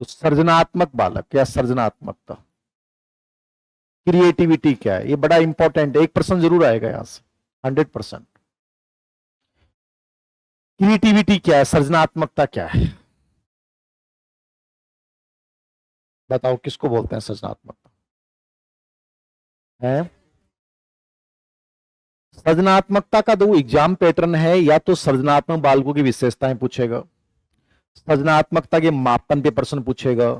तो सृजनात्मक बालक या सृजनात्मकता, क्रिएटिविटी क्या है, ये बड़ा इंपॉर्टेंट है, 1% जरूर आएगा यहां से, 100%। क्रिएटिविटी क्या है, सृजनात्मकता क्या है, बताओ किसको बोलते हैं सृजनात्मकता है? सृजनात्मकता का दो एग्जाम पैटर्न है, या तो सृजनात्मक बालकों की विशेषताएं पूछेगा, सृजनात्मकता के मापन पे प्रश्न पूछेगा,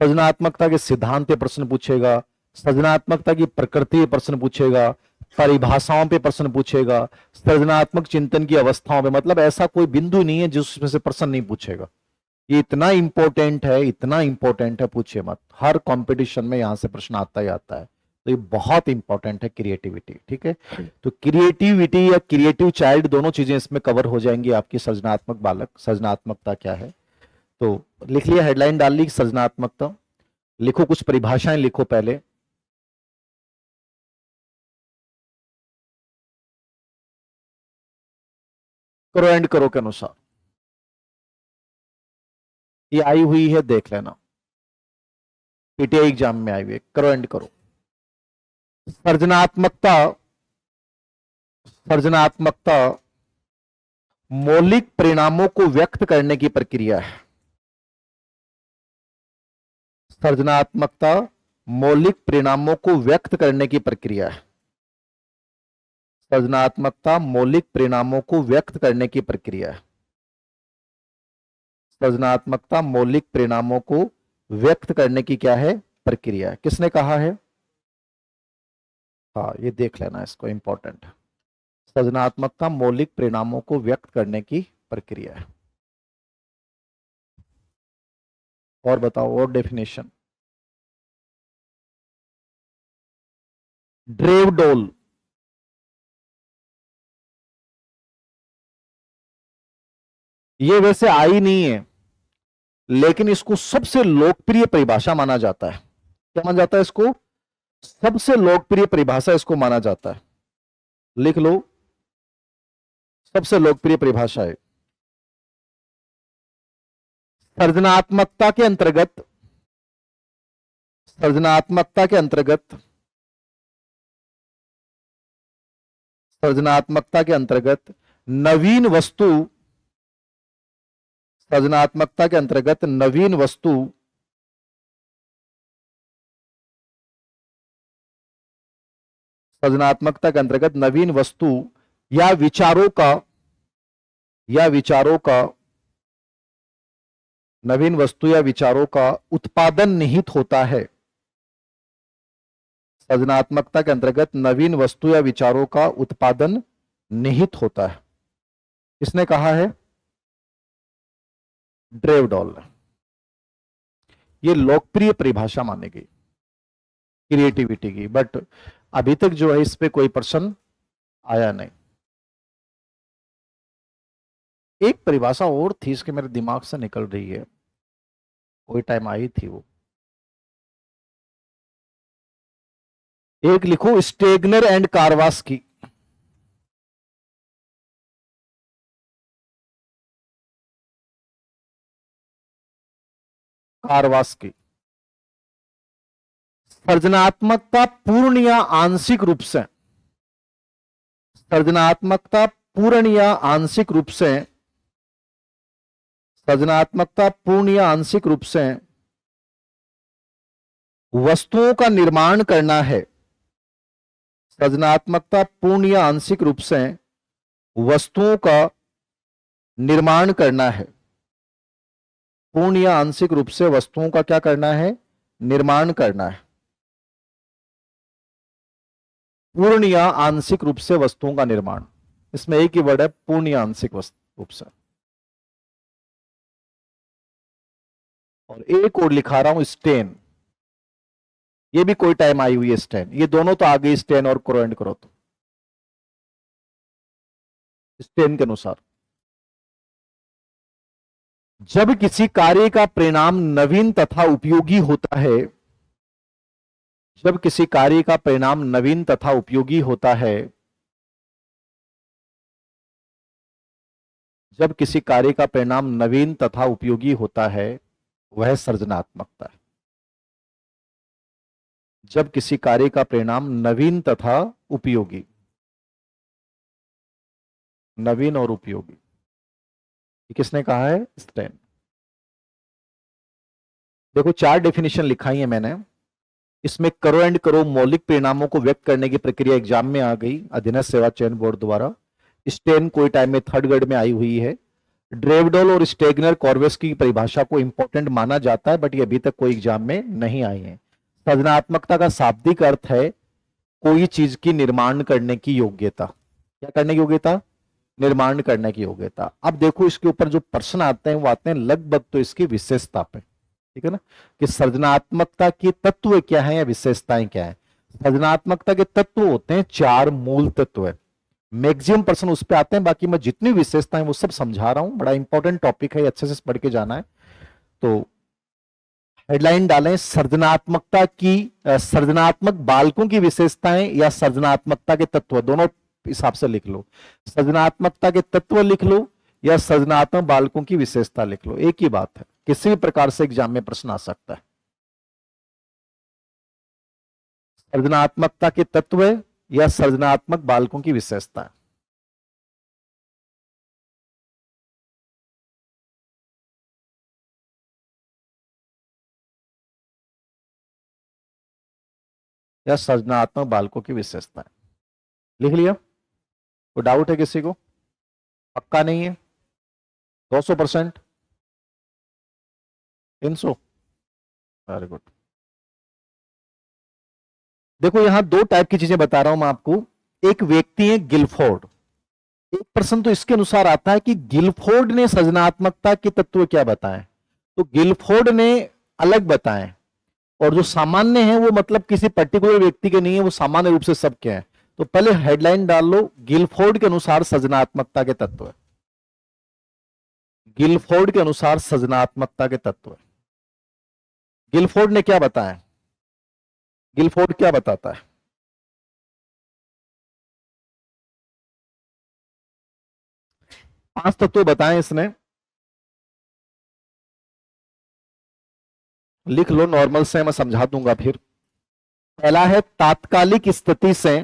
सृजनात्मकता के सिद्धांत पे प्रश्न पूछेगा, सृजनात्मकता की प्रकृति पे प्रश्न पूछेगा, परिभाषाओं पे प्रश्न पूछेगा, सृजनात्मक चिंतन की अवस्थाओं पे, मतलब ऐसा कोई बिंदु नहीं है जिसमें से प्रश्न नहीं पूछेगा। ये इतना इंपॉर्टेंट है, इतना इंपॉर्टेंट है, पूछिए मत, हर कंपटीशन में यहां से प्रश्न आता ही आता है। तो ये बहुत इंपॉर्टेंट है क्रिएटिविटी, ठीक है। तो क्रिएटिविटी या क्रिएटिव चाइल्ड दोनों चीजें इसमें कवर हो जाएंगी आपकी। सृजनात्मक बालक, सृजनात्मकता क्या है, तो लिख लिया, हेडलाइन डाल ली सृजनात्मकता, लिखो कुछ परिभाषाएं लिखो पहले। करो एंड करो के अनुसार, ये आई हुई है, देख लेना, पीटीआई एग्जाम में आई हुई है, करो एंड करो। सृजनात्मकता, सृजनात्मकता मौलिक परिणामों को व्यक्त करने की प्रक्रिया है। सृजनात्मकता मौलिक परिणामों को व्यक्त करने की प्रक्रिया है। सृजनात्मकता मौलिक परिणामों को व्यक्त करने की प्रक्रिया है। सृजनात्मकता मौलिक परिणामों को व्यक्त करने की क्या है, प्रक्रिया है। किसने कहा है? हाँ, ये देख लेना, इसको इंपॉर्टेंट है। सृजनात्मकता मौलिक परिणामों को व्यक्त करने की प्रक्रिया है। और बताओ, और डेफिनेशन। ड्रेवडोल, ये वैसे आई नहीं है, लेकिन इसको सबसे लोकप्रिय परिभाषा माना जाता है। क्या माना जाता है इसको? सबसे लोकप्रिय परिभाषा इसको माना जाता है। लिख लो, सबसे लोकप्रिय परिभाषा है। सृजनात्मकता के अंतर्गत, सृजनात्मकता के अंतर्गत, सृजनात्मकता के अंतर्गत नवीन वस्तु, सृजनात्मकता के अंतर्गत नवीन वस्तु सृजनात्मकता के अंतर्गत नवीन वस्तु या विचारों का, या विचारों का, नवीन वस्तु या विचारों का उत्पादन निहित होता है। सृजनात्मकता के अंतर्गत नवीन वस्तु या विचारों का उत्पादन निहित होता है। किसने कहा है? ड्रेवडॉल ने। ये लोकप्रिय परिभाषा मानी गई क्रिएटिविटी की, बट अभी तक जो है इस पे कोई प्रश्न आया नहीं। एक परिभाषा और थी, इसके मेरे दिमाग से निकल रही है, कोई टाइम आई थी वो, एक लिखो, स्टेगनर एंड कारवास्की। कारवास्की, सृजनात्मकता पूर्ण या आंशिक रूप से, सृजनात्मकता पूर्ण या आंशिक रूप से, सृजनात्मकता पूर्ण या आंशिक रूप से वस्तुओं का निर्माण करना है। सृजनात्मकता पूर्ण या आंशिक रूप से वस्तुओं का निर्माण करना है। पूर्ण या आंशिक रूप से वस्तुओं का क्या करना है? निर्माण करना है। पूर्ण या आंशिक रूप से वस्तुओं का निर्माण, इसमें एक ही वर्ड है, पूर्ण या आंशिक रूप से। और एक और लिखा रहा हूं, स्टेन, ये भी कोई टाइम आई हुई है, स्टेन, ये दोनों तो आ गई, स्टेन और करो एंड करो। तो स्टेन के अनुसार, जब किसी कार्य का परिणाम नवीन तथा उपयोगी होता है, जब किसी कार्य का परिणाम नवीन तथा उपयोगी होता है, जब किसी कार्य का परिणाम नवीन तथा उपयोगी होता है, वह सृजनात्मकता है। जब किसी कार्य का परिणाम नवीन तथा उपयोगी, नवीन और उपयोगी, ये किसने कहा है? स्टेन। देखो 4 डेफिनेशन लिखाई है मैंने, इसमें करो एंड करो मौलिक परिणामों को व्यक्त करने की प्रक्रिया एग्जाम में आ गई अधीनस्थ सेवा चयन बोर्ड द्वारा। स्टेन कोई टाइम में 3rd ग्रेड में आई हुई है। ड्रेवडोल और स्टेगनर कॉर्वेस की परिभाषा को इंपॉर्टेंट माना जाता है, बट ये अभी तक कोई एग्जाम में नहीं आई है। सृजनात्मकता का शाब्दिक अर्थ है कोई चीज की निर्माण करने की योग्यता। क्या करने की योग्यता? निर्माण करने की योग्यता। अब देखो इसके ऊपर जो प्रश्न आते हैं वो आते हैं लगभग तो इसकी विशेषता पे, ठीक है ना, कि सृजनात्मकता के तत्व क्या है या विशेषताएं क्या है। सृजनात्मकता के तत्व होते हैं 4 मूल तत्व है। मैक्सिमम प्रश्न उस पे आते हैं, बाकी मैं जितनी विशेषताएं वो सब समझा रहा हूं। बड़ा इंपॉर्टेंट टॉपिक है, अच्छे से पढ़ के जाना है। तो हेडलाइन डालें सृजनात्मकता की, सृजनात्मक बालकों की विशेषताएं या सृजनात्मकता के तत्व, दोनों हिसाब से लिख लो। सृजनात्मकता के तत्व लिख लो या सृजनात्मक बालकों की विशेषता लिख लो, एक ही बात है। किसी भी प्रकार से एग्जाम में प्रश्न आ सकता है। सृजनात्मकता के तत्व या सृजनात्मक बालकों की विशेषता। या सृजनात्मक बालकों की विशेषताएं। लिख लिया? कोई डाउट है किसी को? पक्का नहीं है? 200%? 300? Very good. देखो यहां 2 टाइप की चीजें बता रहा हूं मैं आपको। एक व्यक्ति है गिलफोर्ड। एक प्रश्न तो इसके अनुसार आता है कि गिलफोर्ड ने सृजनात्मकता के तत्व क्या बताए, तो गिलफोर्ड ने अलग बताए, और जो सामान्य है वो मतलब किसी पर्टिकुलर व्यक्ति के नहीं है, वो सामान्य रूप से सबके हैं। तो पहले हेडलाइन डाल लो, गिलफोर्ड के अनुसार सृजनात्मकता के तत्व। गिलफोर्ड के अनुसार सृजनात्मकता के तत्व। गिलफोर्ड ने क्या बताया? गिलफोर्ड क्या बताता है? पांच तत्व बताएं इसने, लिख लो नॉर्मल से, मैं समझा दूंगा फिर। पहला है तात्कालिक स्थिति से,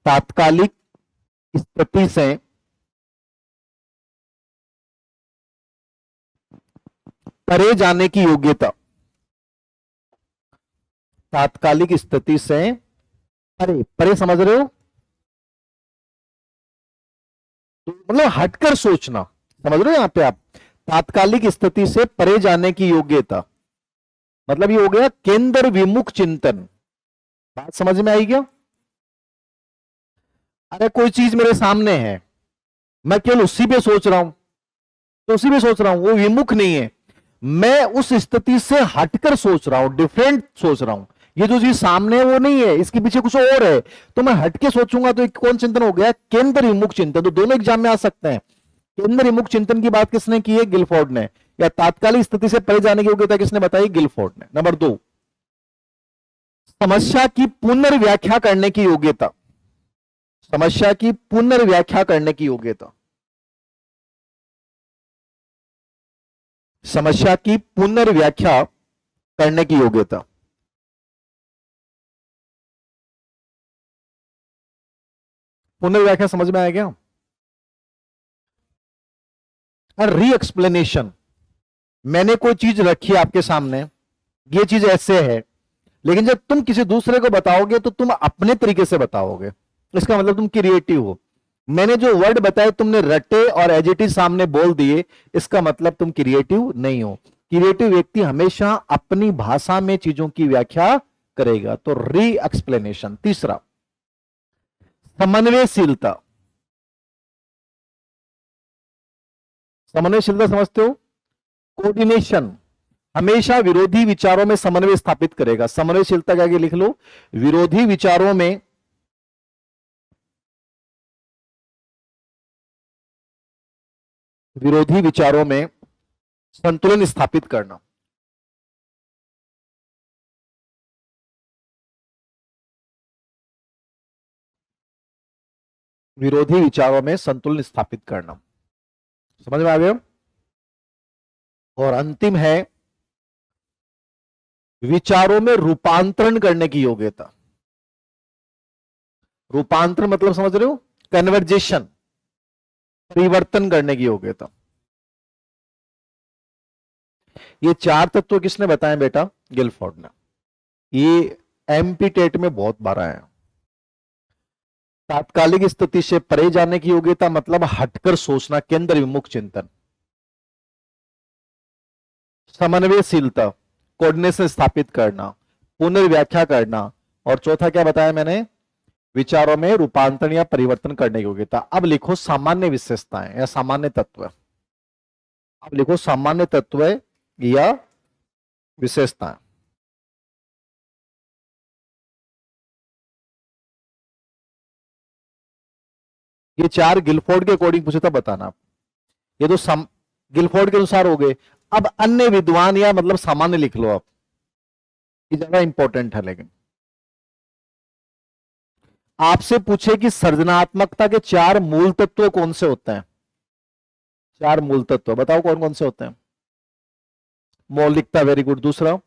तात्कालिक स्थिति से परे जाने की योग्यता। तात्कालिक स्थिति से परे, परे समझ रहे हो? तो मतलब हटकर सोचना, समझ रहे हो यहां पे आप? तात्कालिक स्थिति से परे जाने की योग्यता, मतलब ये हो गया केंद्र विमुख चिंतन। बात समझ में आई क्या? अरे कोई चीज मेरे सामने है, मैं केवल उसी पे सोच रहा हूं, तो उसी पे सोच रहा हूं, वो विमुख नहीं है। मैं उस स्थिति से हटकर सोच रहा हूं, डिफरेंट सोच रहा हूं। ये जो चीज सामने है वो नहीं है, इसके पीछे कुछ और है, तो मैं हटके सोचूंगा। तो एक कौन चिंतन हो गया? केंद्र विमुख चिंतन। तो दोनों एग्जाम में आ सकते हैं। केंद्र विमुख चिंतन की बात किसने की है? गिलफोर्ड ने। या तात्कालिक स्थिति से परे जाने की योग्यता किसने बताई? गिलफोर्ड ने। नंबर 2, समस्या की पुनर्व्याख्या करने की योग्यता। समस्या की पुनर्व्याख्या करने की योग्यता। समस्या की पुनर्व्याख्या करने की योग्यता। पुनर्व्याख्या समझ में आया क्या? री एक्सप्लेनेशन। मैंने कोई चीज रखी है आपके सामने, ये चीज ऐसे है, लेकिन जब तुम किसी दूसरे को बताओगे तो तुम अपने तरीके से बताओगे, इसका मतलब तुम क्रिएटिव हो। मैंने जो वर्ड बताए तुमने रटे और एडजेक्टिव सामने बोल दिए, इसका मतलब तुम क्रिएटिव नहीं हो। क्रिएटिव व्यक्ति हमेशा अपनी भाषा में चीजों की व्याख्या करेगा। तो री एक्सप्लेनेशन। तीसरा, समन्वयशीलता। समन्वयशीलता समझते हो? कोऑर्डिनेशन। हमेशा विरोधी विचारों में समन्वय स्थापित करेगा। समन्वयशीलता के आगे लिख लो, विरोधी विचारों में विरोधी विचारों में संतुलन स्थापित करना। विरोधी विचारों में संतुलन स्थापित करना। समझ में आ गया। और अंतिम है विचारों में रूपांतरण करने की योग्यता। रूपांतरण मतलब समझ रहे हो, कन्वर्जेशन, परिवर्तन करने की योग्यता। ये चार तत्व किसने बताए बेटा? गिलफोर्ड ने। ये एमपी टेट में बहुत बार आया। तात्कालिक स्थिति से परे जाने की योग्यता मतलब हटकर सोचना, केंद्र विमुख चिंतन। समन्वयशीलता, कोऑर्डिनेशन स्थापित करना, पुनर्व्याख्या करना। और चौथा क्या बताया मैंने? विचारों में रूपांतरण या परिवर्तन करने की योग्यता। अब लिखो सामान्य विशेषताएं या सामान्य तत्व। अब लिखो सामान्य तत्व या विशेषताएं। ये चार गिलफोर्ड के अकॉर्डिंग पूछे था, बताना आप। ये तो गिलफोर्ड के अनुसार हो गए। अब अन्य विद्वान या मतलब सामान्य लिख लो आप, ये ज्यादा इंपॉर्टेंट है। लेकिन आपसे पूछे कि सृजनात्मकता के चार मूल तत्व कौन से होते हैं? चार मूल तत्व बताओ कौन कौन से होते हैं? मौलिकता, वेरी गुड। दूसरा?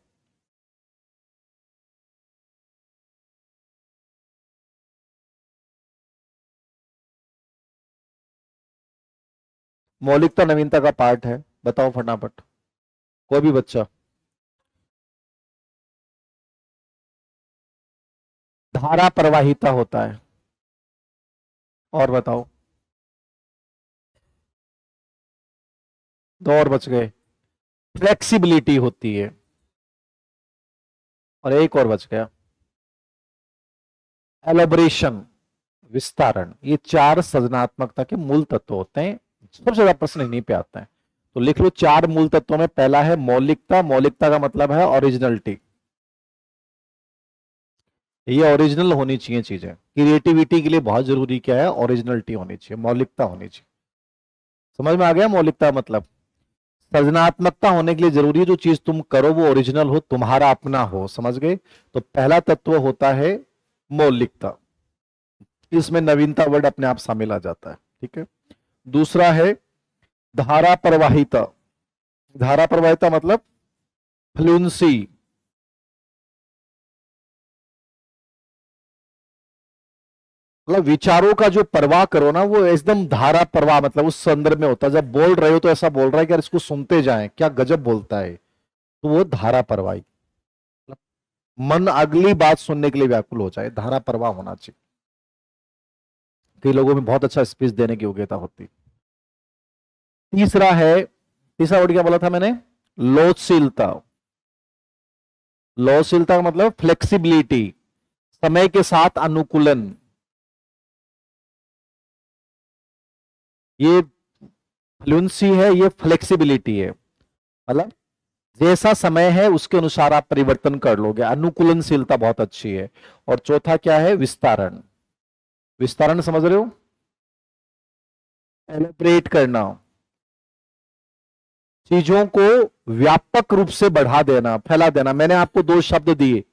मौलिकता नवीनता का पार्ट है, बताओ फटाफट, कोई भी बच्चा। धारा प्रवाहिता होता है। और बताओ, दो और बच गए। फ्लेक्सिबिलिटी होती है। और एक और बच गया, एलोबरेशन, विस्तारण। ये चार सृजनात्मकता के मूल तत्व होते हैं। सबसे ज्यादा प्रश्न इन्हीं पे आता है, तो लिख लो। चार मूल तत्वों में पहला है मौलिकता। मौलिकता का मतलब है ओरिजिनलिटी। ये ओरिजिनल होनी चाहिए चीजें। क्रिएटिविटी के लिए बहुत जरूरी क्या है? ओरिजिनलिटी होनी चाहिए, मौलिकता होनी चाहिए। समझ में आ गया मौलिकता मतलब? सृजनात्मकता होने के लिए जरूरी है जो चीज तुम करो वो ओरिजिनल हो, तुम्हारा अपना हो। समझ गए? तो पहला तत्व होता है मौलिकता। इसमें नवीनता वर्ड अपने आप शामिल आ जाता है। ठीक है। दूसरा है धारा प्रवाहिता। धारा प्रवाहिता मतलब फ्लुएंसी। मतलब विचारों का जो प्रवाह करो ना, वो एकदम धारा प्रवाह, मतलब उस संदर्भ में होता है। जब बोल रहे हो तो ऐसा बोल रहा है कि यार इसको सुनते जाएं, क्या गजब बोलता है, तो वो धारा प्रवाही। मन अगली बात सुनने के लिए व्याकुल हो जाए, धारा प्रवाह होना चाहिए। कई लोगों में बहुत अच्छा स्पीच देने की योग्यता होती। तीसरा है, तीसरा वर्ड क्या बोला था मैंने? लोचशीलता। लोचशीलता का मतलब फ्लेक्सिबिलिटी, समय के साथ अनुकूलन। ये फ्लुएंसी है, ये फ्लेक्सिबिलिटी है। मतलब जैसा समय है उसके अनुसार आप परिवर्तन कर लोगे। अनुकूलनशीलता बहुत अच्छी है। और चौथा क्या है? विस्तारण। विस्तारण समझ रहे हो? एलिब्रेट करना, चीजों को व्यापक रूप से बढ़ा देना, फैला देना। मैंने आपको दो शब्द दिए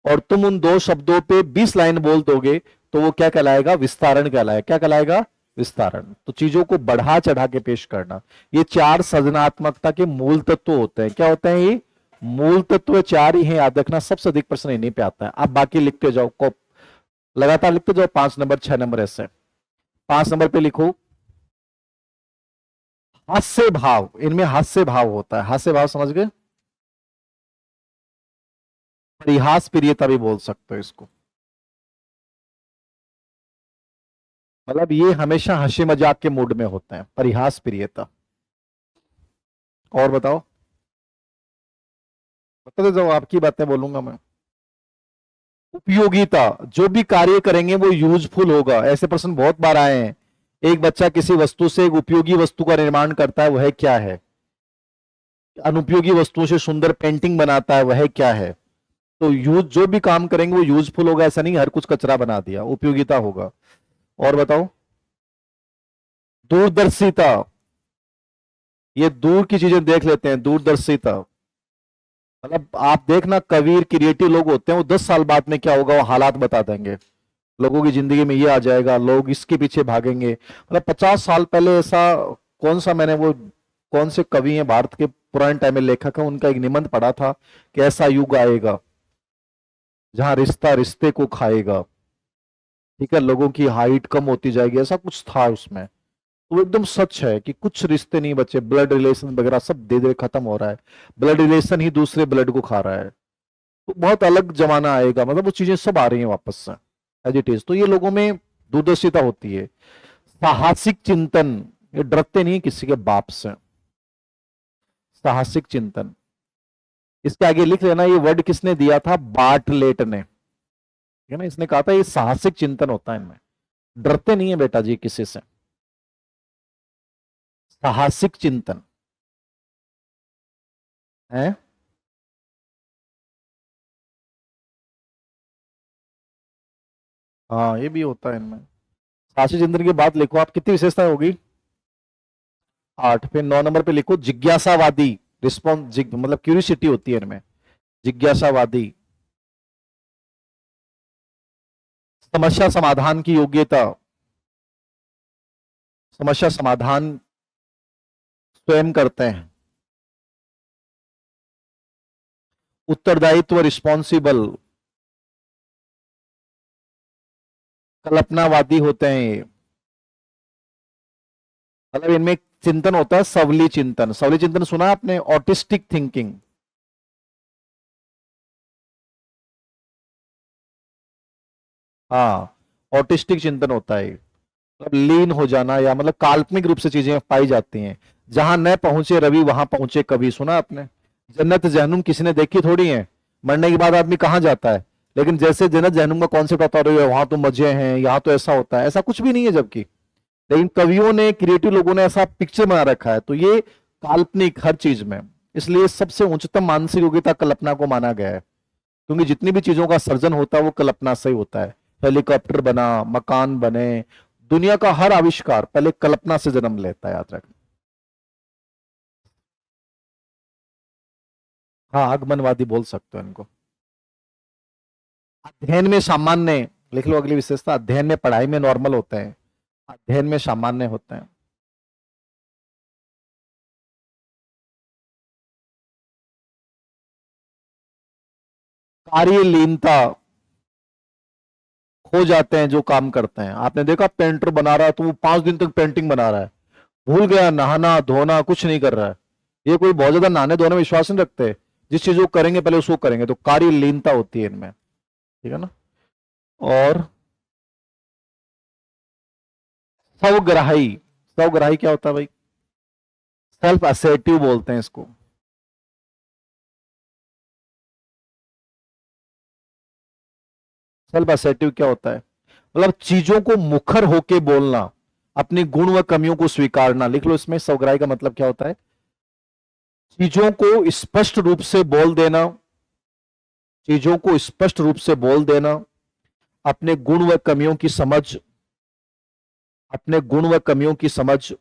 और तुम उन दो शब्दों पे 20 लाइन बोल दोगे तो वो क्या कहलाएगा? विस्तारण कहलाएगा। क्या कहलाएगा? विस्तारण। तो चीजों को बढ़ा चढ़ा के पेश करना। ये चार सृजनात्मकता के मूल तत्व होते हैं। क्या होते हैं ये? मूल तत्व चार ही हैं, याद रखना। सबसे अधिक प्रश्न इन्हीं पे आता है। आप बाकी लिखते जाओ, लगातार लिखते जाओ। 5 नंबर 6 नंबर ऐसे। 5 नंबर पे लिखो हास्य भाव। इनमें हास्य भाव होता है। हास्य भाव समझ गए? परिहास प्रियता भी बोल सकते हो इसको। मतलब ये हमेशा हंसी मजाक के मूड में होते हैं, परिहास प्रियता। और बताओ, बताते जाओ, आपकी बातें बोलूंगा मैं। उपयोगिता, जो भी कार्य करेंगे वो यूजफुल होगा। ऐसे प्रश्न बहुत बार आए हैं। एक बच्चा किसी वस्तु से एक उपयोगी वस्तु का निर्माण करता है, वह क्या है? अनुपयोगी वस्तुओं से सुंदर पेंटिंग बनाता है, वह क्या है? तो यूज, जो भी काम करेंगे वो यूजफुल होगा। ऐसा नहीं हर कुछ कचरा बना दिया, उपयोगिता होगा। और बताओ, दूरदर्शिता। ये दूर की चीजें देख लेते हैं, दूरदर्शिता। मतलब आप देखना, कबीर क्रिएटिव लोग होते हैं, वो 10 साल बाद में क्या होगा वो हालात बता देंगे। लोगों की जिंदगी में ये आ जाएगा, लोग इसके पीछे भागेंगे। मतलब 50 साल पहले ऐसा कौन से कवि हैं भारत के पुराने टाइम में, लेखक है, उनका एक निबंध पढ़ा था कि ऐसा युग आएगा जहां रिश्ता रिश्ते को खाएगा। ठीक है, लोगों की हाइट कम होती जाएगी, ऐसा कुछ था उसमें। तो वो एकदम सच है कि कुछ रिश्ते नहीं बचे, ब्लड रिलेशन वगैरह सब धीरे धीरे खत्म हो रहा है। ब्लड रिलेशन ही दूसरे ब्लड को खा रहा है। तो बहुत अलग जमाना आएगा, मतलब वो चीजें सब आ रही हैं वापस से एज इट इज। तो ये लोगों में दूरदर्शिता होती है, साहसिक चिंतन। ये डरते नहीं किसी के बाप से। साहसिक चिंतन, इसके आगे लिख लेना, ये वर्ड किसने दिया था? बार्टलेट ने। ठीक है ना, इसने कहा था ये साहसिक चिंतन होता है इनमें। डरते नहीं है बेटा जी किसी से। साहसिक चिंतन है। हाँ, ये भी होता है इनमें। साहसिक चिंतन की बात लिखो आप, कितनी विशेषताएं होगी? 8। फिर 9 नंबर पे लिखो जिज्ञासावादी। रिस्पॉन्स मतलब क्यूरियोसिटी होती है इनमें, जिज्ञासावादी। समस्या समाधान की योग्यता, समस्या समाधान स्वयं करते हैं। उत्तरदायित्व, रिस्पॉन्सिबल। कल्पनावादी होते हैं ये, मतलब इनमें एक चिंतन होता है सवली चिंतन। सवली चिंतन सुना है आपने? Autistic thinking. हाँ, ऑटिस्टिक चिंतन होता है, मतलब लीन हो जाना, या मतलब काल्पनिक रूप से चीजें पाई जाती हैं। जहां न पहुंचे रवि वहां पहुंचे कवि, सुना आपने? जन्नत जहनुम किसी ने देखी थोड़ी है। मरने के बाद आदमी कहाँ जाता है? लेकिन जैसे जन्नत जहनुम का कॉन्सेप्ट आता है, वहां तो मजे हैं, यहाँ तो ऐसा होता है, ऐसा कुछ भी नहीं है जबकि। लेकिन कवियों ने, क्रिएटिव लोगों ने ऐसा पिक्चर बना रखा है, तो ये काल्पनिक हर चीज में। इसलिए सबसे उच्चतम मानसिक योग्यता कल्पना को माना गया है, क्योंकि जितनी भी चीजों का सर्जन होता है वो कल्पना से ही होता है। हेलीकॉप्टर बना, मकान बने, दुनिया का हर आविष्कार पहले कल्पना से जन्म लेता है, याद रखना। हाँ, आगमनवादी बोल सकते हो इनको। अध्ययन में सामान्य, लिख लो अगली विशेषता, अध्ययन में पढ़ाई में नॉर्मल होते हैं, अध्ययन में सामान्य होते हैं। कार्यलीनता, खो जाते हैं जो काम करते हैं। आपने देखा पेंटर बना रहा है तो वो 5 दिन तक पेंटिंग बना रहा है, भूल गया नहाना धोना, कुछ नहीं कर रहा है। ये कोई बहुत ज्यादा नहाने धोने में विश्वास नहीं रखते, जिस चीज को करेंगे पहले उसको करेंगे। तो कार्यलीनता होती है इनमें, ठीक है ना। और स्वग्राही, स्वग्राही क्या होता है भाई? सेल्फ असर्टिव बोलते हैं इसको। सेल्फ असर्टिव क्या होता है? मतलब चीजों को मुखर होके बोलना, अपनी गुण व कमियों को स्वीकारना। लिख लो इसमें स्वग्राही का मतलब क्या होता है? चीजों को स्पष्ट रूप से बोल देना, चीजों को स्पष्ट रूप से बोल देना, अपने गुण व कमियों की समझ, अपने गुण व कमियों की समझ,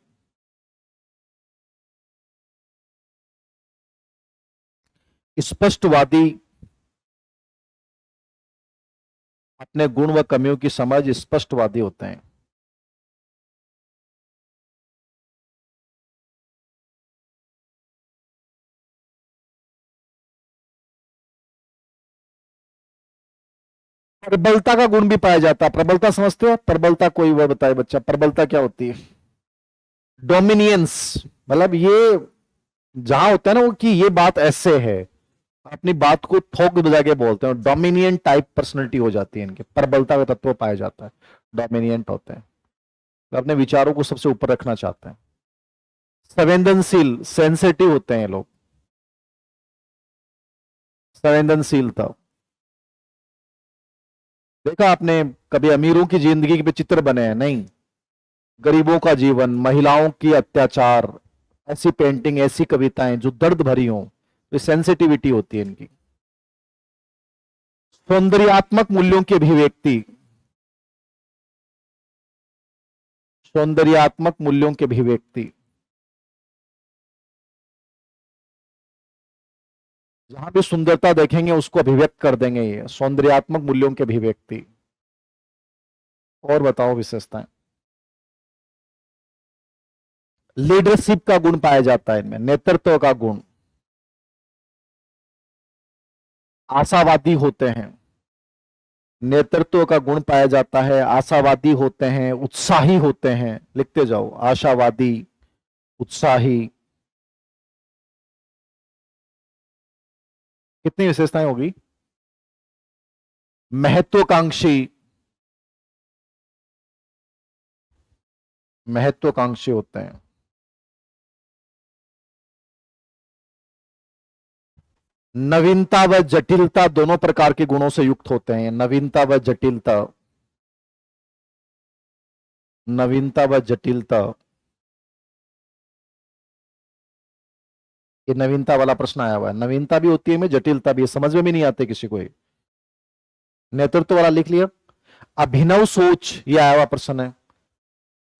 स्पष्टवादी, अपने गुण व कमियों की समझ, स्पष्टवादी होते हैं। प्रबलता का गुण भी पाया जाता है। प्रबलता समझते हो? प्रबलता कोई वह बताए बच्चा, प्रबलता क्या होती है? डोमिनियंस, मतलब ये जहां होता है ना वो, कि ये बात ऐसे है, अपनी बात को थोक बजा के बोलते हैं। डोमिनियंट टाइप पर्सनैलिटी हो जाती है इनके, प्रबलता का तत्व पाया जाता है। डोमिनियंट होते हैं, तो अपने विचारों को सबसे ऊपर रखना चाहते हैं। संवेदनशील, सेंसिटिव होते हैं ये लोग। संवेदनशीलता, देखा आपने कभी अमीरों की जिंदगी पे चित्र बने हैं? नहीं, गरीबों का जीवन, महिलाओं की अत्याचार, ऐसी पेंटिंग, ऐसी कविताएं जो दर्द भरी हो, तो सेंसिटिविटी होती है इनकी। सौंदर्यात्मक मूल्यों की अभिव्यक्ति, सौंदर्यात्मक मूल्यों की अभिव्यक्ति, जहां भी सुंदरता देखेंगे उसको अभिव्यक्त कर देंगे, ये सौंदर्यात्मक मूल्यों की अभिव्यक्ति। और बताओ विशेषताएं। लीडरशिप का गुण पाया जाता है इनमें, नेतृत्व का गुण, आशावादी होते हैं, नेतृत्व का गुण पाया जाता है, आशावादी होते हैं, उत्साही होते हैं, लिखते जाओ, आशावादी, उत्साही। कितनी विशेषताएं होगी? महत्वाकांक्षी, महत्वाकांक्षी होते हैं, नवीनता व जटिलता दोनों प्रकार के गुणों से युक्त होते हैं, नवीनता व जटिलता, नवीनता व जटिलता। ये नवीनता वाला प्रश्न आया हुआ है, नवीनता भी होती है में, जटिलता भी है, समझ में भी नहीं आते किसी को। नेतृत्व वाला लिख लिया। अभिनव सोच, ये आया हुआ प्रश्न है,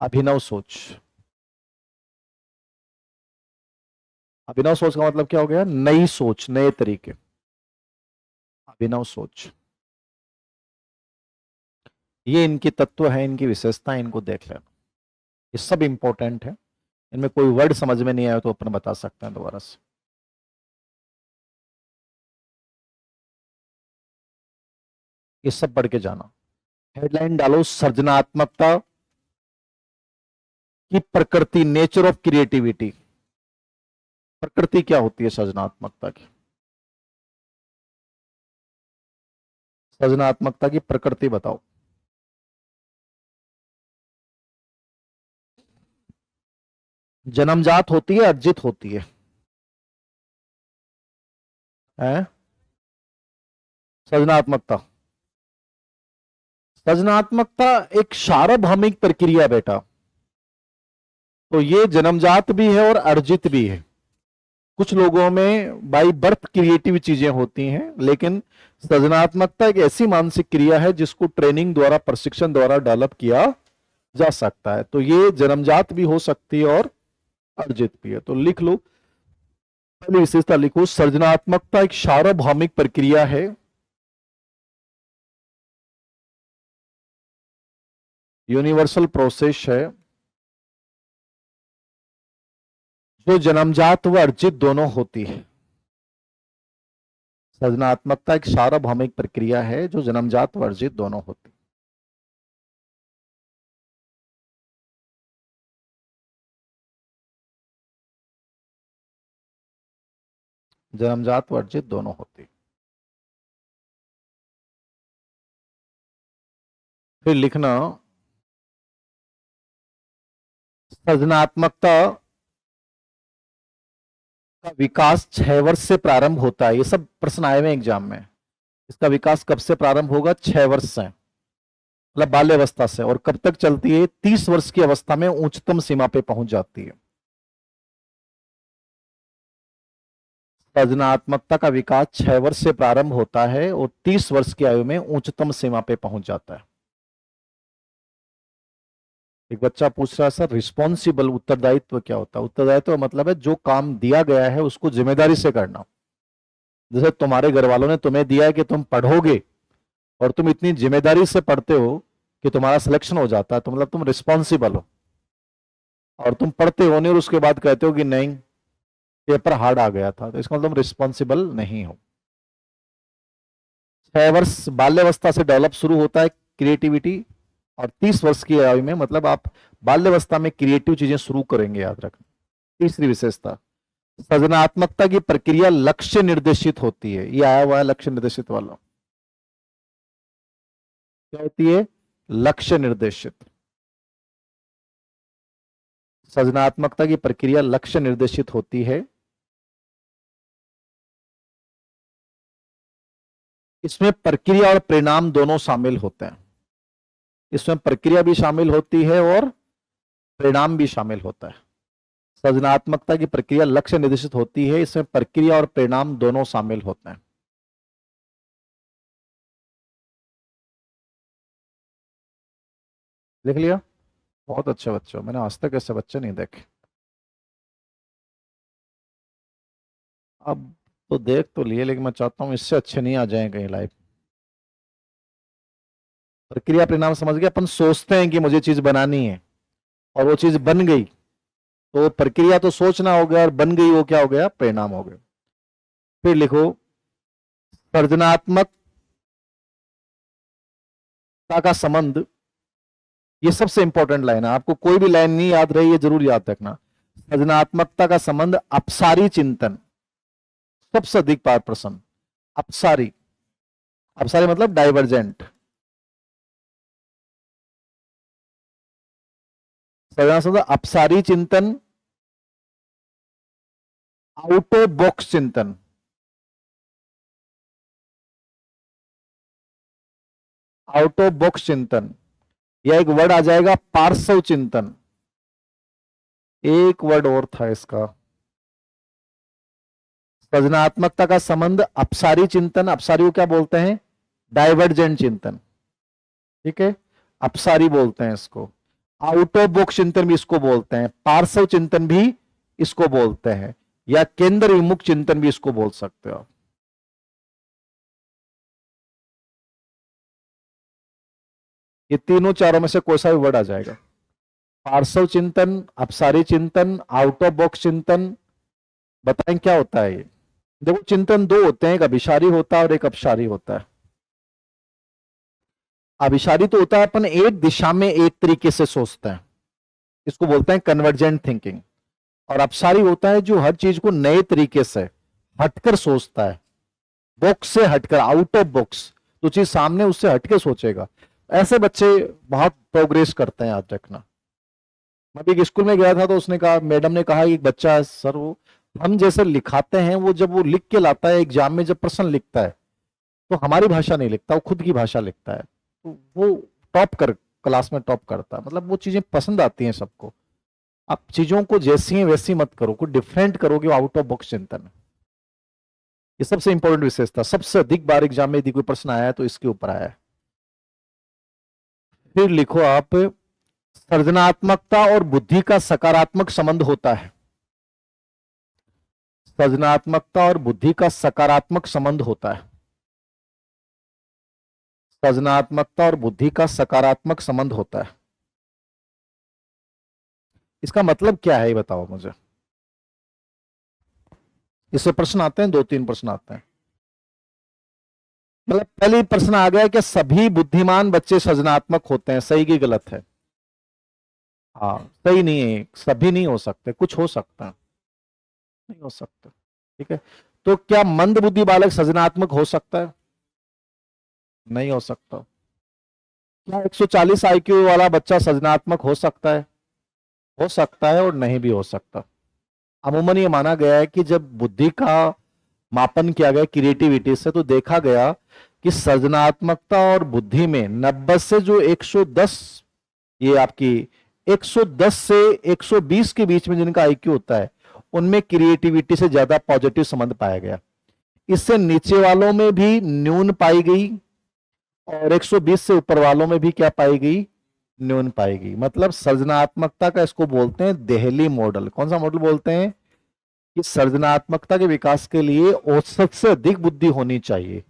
अभिनव सोच। अभिनव सोच का मतलब क्या हो गया? नई सोच, नए तरीके, अभिनव सोच। ये इनकी तत्व है, इनकी विशेषताएं, इनको देख लेना, ये सब इंपॉर्टेंट है। इनमें कोई वर्ड समझ में नहीं आया तो अपन बता सकते हैं दोबारा से। ये सब पढ़ के जाना। हेडलाइन डालो, सृजनात्मकता की प्रकृति, नेचर ऑफ क्रिएटिविटी। प्रकृति क्या होती है सृजनात्मकता की? सृजनात्मकता की प्रकृति बताओ। जन्मजात होती है, अर्जित होती है? हैं? सृजनात्मकता, सृजनात्मकता एक सार्वभौमिक प्रक्रिया बेटा, तो ये जन्मजात भी है और अर्जित भी है। कुछ लोगों में बाई बर्थ क्रिएटिव चीजें होती हैं, लेकिन सृजनात्मकता एक ऐसी मानसिक क्रिया है जिसको ट्रेनिंग द्वारा, प्रशिक्षण द्वारा डेवलप किया जा सकता है। तो ये जन्मजात भी हो सकती है और अर्जित भी है। तो लिख लो, पहली विशेषता लिखो, सृजनात्मकता एक सार्वभौमिक प्रक्रिया है, यूनिवर्सल प्रोसेस है, जो जन्मजात व अर्जित दोनों होती है। सृजनात्मकता एक सार्वभौमिक प्रक्रिया है जो जन्मजात व अर्जित दोनों होती है। जन्मजात व अर्जित दोनों होती है। फिर लिखना, सृजनात्मकता का विकास 6 वर्ष से प्रारंभ होता है। ये सब प्रश्न आए हुए एग्जाम में। इसका विकास कब से प्रारंभ होगा? 6 वर्ष से, मतलब बाल्यावस्था से, और कब तक चलती है? 30 वर्ष की अवस्था में उच्चतम सीमा पे पहुंच जाती है। सृजनात्मकता का विकास 6 वर्ष से प्रारंभ होता है और 30 वर्ष की आयु में उच्चतम सीमा पे पहुंच जाता है। एक बच्चा पूछ रहा है, सर रिस्पॉन्सिबल, उत्तरदायित्व क्या होता है? उत्तरदायित्व मतलब है जो काम दिया गया है उसको जिम्मेदारी से करना। जैसे तुम्हारे घर वालों ने तुम्हें दिया है कि तुम पढ़ोगे, और तुम इतनी जिम्मेदारी से पढ़ते हो कि तुम्हारा सिलेक्शन हो जाता है, तो मतलब तुम रिस्पॉन्सिबल हो। और तुम पढ़ते हो नहीं और उसके बाद कहते हो कि नहीं पेपर हार्ड आ गया था, तो इसका मतलब तुम रिस्पॉन्सिबल नहीं हो। 6 वर्ष बाल्यावस्था से डेवलप शुरू होता है क्रिएटिविटी, और 30 वर्ष की आयु में, मतलब आप बाल्यावस्था में क्रिएटिव चीजें शुरू करेंगे, याद रखना। तीसरी विशेषता, सृजनात्मकता की प्रक्रिया लक्ष्य निर्देशित होती है। ये आया हुआ है लक्ष्य निर्देशित वाला। क्या होती है? लक्ष्य निर्देशित। सृजनात्मकता की प्रक्रिया लक्ष्य निर्देशित होती है। इसमें प्रक्रिया और परिणाम दोनों शामिल होते हैं। इसमें प्रक्रिया भी शामिल होती है और परिणाम भी शामिल होता है। सृजनात्मकता की प्रक्रिया लक्ष्य निर्देशित होती है, इसमें प्रक्रिया और परिणाम दोनों शामिल होते हैं। देख लिया? बहुत अच्छे बच्चे हो, मैंने आज तक ऐसे बच्चे नहीं देखे। अब तो देख तो लिए, लेकिन मैं चाहता हूं इससे अच्छे नहीं आ जाए कहीं लाइफ। प्रक्रिया परिणाम समझ गए? अपन सोचते हैं कि मुझे चीज बनानी है और वो चीज बन गई, तो प्रक्रिया तो सोचना हो गया और बन गई वो क्या हो गया, परिणाम हो गया। फिर लिखो सृजनात्मकता का संबंध, ये सबसे इंपॉर्टेंट लाइन है, आपको कोई भी लाइन नहीं याद रही है जरूर याद रखना। सृजनात्मकता का संबंध अपसारी चिंतन, सबसे अधिक बार प्रश्न। अपसारी, अपसारी मतलब डाइवर्जेंट। सृजनात्मक अपसारी चिंतन, आउट ऑफ बॉक्स चिंतन। आउट ऑफ बॉक्स चिंतन, या एक वर्ड आ जाएगा पार्श्व चिंतन, एक वर्ड और था इसका। सृजनात्मकता का संबंध अपसारी चिंतन, अपसारी को क्या बोलते हैं, डाइवर्जेंट चिंतन, ठीक है, अपसारी बोलते हैं इसको। आउट ऑफ बॉक्स चिंतन भी इसको बोलते हैं, पार्श्व चिंतन भी इसको बोलते हैं, या केंद्र विमुख चिंतन भी इसको बोल सकते हो। ये तीनों चारों में से कोई सा भी वर्ड आ जाएगा। पार्श्व चिंतन, अपसारी चिंतन, आउट ऑफ बॉक्स चिंतन। बताएं क्या होता है ये। देखो चिंतन दो होते हैं, एक अभिसारी होता है और एक अपसारी होता है। अभिसारी तो होता है अपन एक दिशा में एक तरीके से सोचते हैं, इसको बोलते हैं कन्वर्जेंट थिंकिंग। और अपसारी होता है जो हर चीज को नए तरीके से हटकर सोचता है, बॉक्स से हटकर, आउट ऑफ बॉक्स, जो चीज सामने उससे हटके सोचेगा। ऐसे बच्चे बहुत प्रोग्रेस करते हैं, याद रखना। मैं भी एक स्कूल में गया था तो उसने कहा, मैडम ने कहा एक बच्चा है सर, वो हम जैसे लिखाते हैं, वो जब वो लिख के लाता है एग्जाम में, जब प्रश्न लिखता है तो हमारी भाषा नहीं लिखता, वो खुद की भाषा लिखता है, तो वो टॉप कर, क्लास में टॉप करता है। मतलब वो चीजें पसंद आती हैं सबको। आप चीजों को जैसी हैं वैसी मत करो, कुछ डिफरेंट करोगे, आउट ऑफ बॉक्स चिंतन। ये सबसे इंपॉर्टेंट विशेषता, सबसे अधिक बार एग्जाम में यदि कोई प्रश्न आया है तो इसके ऊपर आया है। फिर लिखो आप, सृजनात्मकता और बुद्धि का सकारात्मक संबंध होता है। सृजनात्मकता और बुद्धि का सकारात्मक संबंध होता है। सृजनात्मकता और बुद्धि का सकारात्मक संबंध होता है। इसका मतलब क्या है ये बताओ मुझे। इससे प्रश्न आते हैं, दो तीन प्रश्न आते हैं। मतलब पहले प्रश्न आ गया कि सभी बुद्धिमान बच्चे सृजनात्मक होते हैं, सही की गलत है। हाँ, सही नहीं है, सभी नहीं हो सकते, कुछ हो सकता है, नहीं हो सकता, ठीक है। तो क्या मंद बुद्धि बालक सृजनात्मक हो सकता है, नहीं हो सकता। क्या 140 आईक्यू वाला बच्चा सृजनात्मक हो सकता है और नहीं भी हो सकता। अमूमन ये माना गया है कि जब बुद्धि का मापन किया गया क्रिएटिविटी से, तो देखा गया कि सृजनात्मकता और बुद्धि में 90 से जो 110, ये आपकी 110 से 120 के बीच में जिनका आईक्यू होता है, उनमें क्रिएटिविटी से ज्यादा पॉजिटिव संबंध पाया गया। इससे नीचे वालों में भी न्यून पाई गई, और 120 से ऊपर वालों में भी क्या पाई गई, न्यून पाई गई। मतलब सृजनात्मकता का इसको बोलते हैं देहली मॉडल। कौन सा मॉडल बोलते हैं, कि सृजनात्मकता के विकास के लिए औसत से अधिक बुद्धि होनी चाहिए,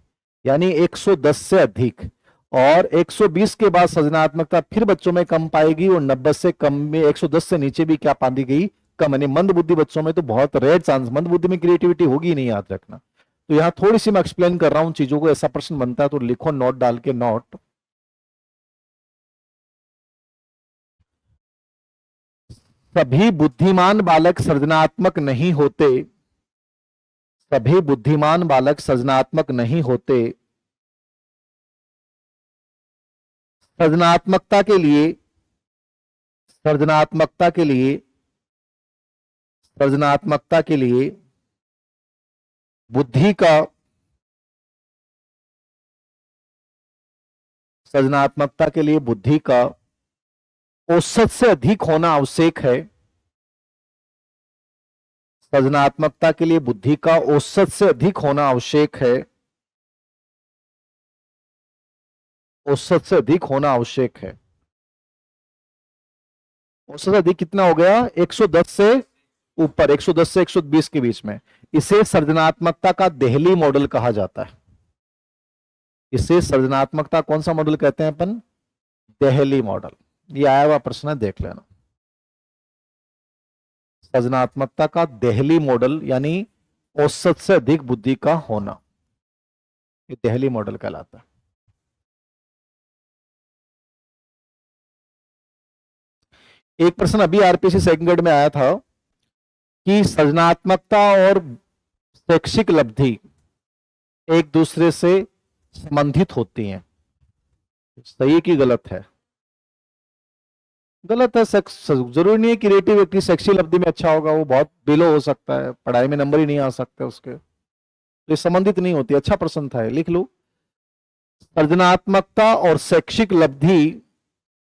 यानी 110 से अधिक, और 120 के बाद सृजनात्मकता फिर बच्चों में कम पाएगी, और 90 से कम में 110 से नीचे भी क्या पाई गई, कम। यानी मंद बुद्धि बच्चों में तो बहुत रेयर चांस, मंद बुद्धि में क्रिएटिविटी होगी नहीं, याद रखना। तो यहां थोड़ी सी मैं एक्सप्लेन कर रहा हूं चीजों को, ऐसा प्रश्न बनता है तो लिखो नोट डाल के, नोट। सभी बुद्धिमान बालक सृजनात्मक नहीं होते, सभी बुद्धिमान बालक सृजनात्मक नहीं होते। सृजनात्मकता के लिए, सृजनात्मकता के लिए, सृजनात्मकता के लिए बुद्धि का, सृजनात्मकता के लिए बुद्धि का औसत से अधिक होना आवश्यक है। सृजनात्मकता के लिए बुद्धि का औसत से अधिक होना आवश्यक है, औसत से अधिक होना आवश्यक है। औसत से अधिक कितना हो गया, 110 से ऊपर, 110 से 120 के बीच में। इसे सृजनात्मकता का देहली मॉडल कहा जाता है। इसे सृजनात्मकता कौन सा मॉडल कहते हैं अपन, देहली मॉडल। ये आया हुआ प्रश्न है, देख लेना। सृजनात्मकता का देहली मॉडल यानी औसत से अधिक बुद्धि का होना, ये देहली मॉडल कहलाता है। एक प्रश्न अभी आरपीसी सेकंड ग्रेड में आया था कि सृजनात्मकता और शैक्षिक उपलब्धि एक दूसरे से संबंधित होती हैं, सही कि गलत है? गलत है। जरूरी नहीं है क्रिएटिव व्यक्ति शैक्षिक उपलब्धि में अच्छा होगा, वो बहुत बिलो हो सकता है, पढ़ाई में नंबर ही नहीं आ सकते उसके, तो ये संबंधित नहीं होती। अच्छा प्रश्न था, लिख लो। सृजनात्मकता और शैक्षिक उपलब्धि